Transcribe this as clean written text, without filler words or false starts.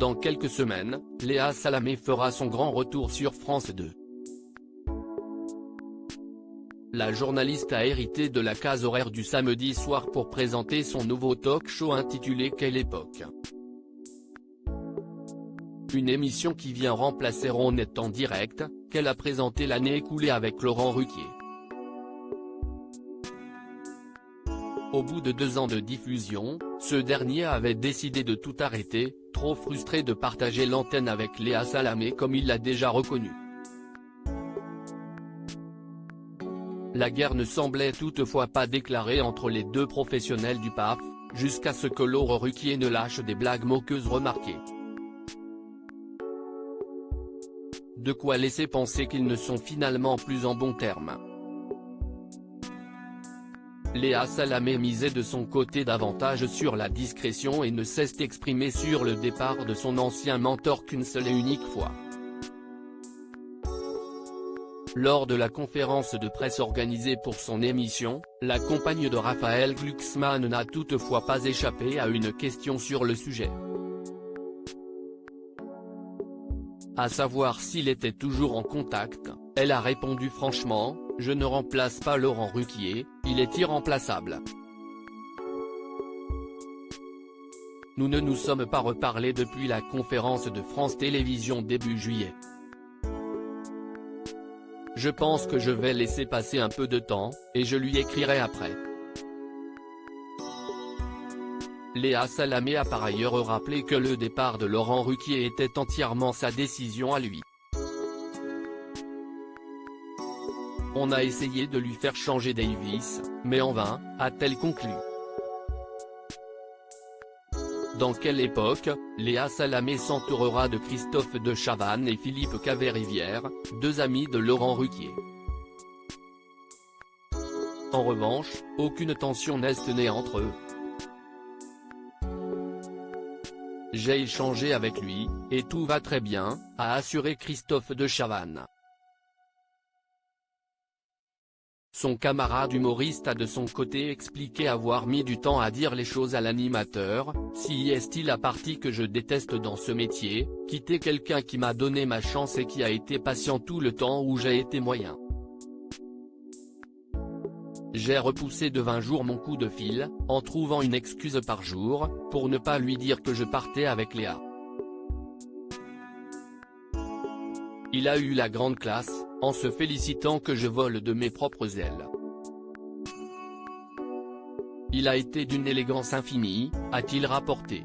Dans quelques semaines, Léa Salamé fera son grand retour sur France 2. La journaliste a hérité de la case horaire du samedi soir pour présenter son nouveau talk-show intitulé Quelle époque. Une émission qui vient remplacer Ronette en direct, qu'elle a présentée l'année écoulée avec Laurent Ruquier. Au bout de 2 ans de diffusion, ce dernier avait décidé de tout arrêter, trop frustré de partager l'antenne avec Léa Salamé comme il l'a déjà reconnu. La guerre ne semblait toutefois pas déclarée entre les deux professionnels du PAF, jusqu'à ce que Laurent Ruquier ne lâche des blagues moqueuses remarquées. De quoi laisser penser qu'ils ne sont finalement plus en bons termes. Léa Salamé misait de son côté davantage sur la discrétion et ne cesse d'exprimer sur le départ de son ancien mentor qu'une seule et unique fois. Lors de la conférence de presse organisée pour son émission, la compagne de Raphaël Glucksmann n'a toutefois pas échappé à une question sur le sujet. À savoir s'il était toujours en contact, elle a répondu franchement, « Je ne remplace pas Laurent Ruquier, il est irremplaçable. » Nous ne nous sommes pas reparlé depuis la conférence de France Télévisions début juillet. Je pense que je vais laisser passer un peu de temps, et je lui écrirai après. Léa Salamé a par ailleurs rappelé que le départ de Laurent Ruquier était entièrement sa décision à lui. On a essayé de lui faire changer Davis, mais en vain, a-t-elle conclu. Dans quelle époque, Léa Salamé s'entourera de Christophe de Chavannes et Philippe Caverivière, 2 amis de Laurent Ruquier. En revanche, aucune tension n'est née entre eux. J'ai échangé avec lui, et tout va très bien, a assuré Christophe de Chavannes. Son camarade humoriste a de son côté expliqué avoir mis du temps à dire les choses à l'animateur, si est-il la partie que je déteste dans ce métier, quitter quelqu'un qui m'a donné ma chance et qui a été patient tout le temps où j'ai été moyen. J'ai repoussé de 20 jours mon coup de fil, en trouvant une excuse par jour, pour ne pas lui dire que je partais avec Léa. Il a eu la grande classe, en se félicitant que je vole de mes propres ailes. Il a été d'une élégance infinie, a-t-il rapporté.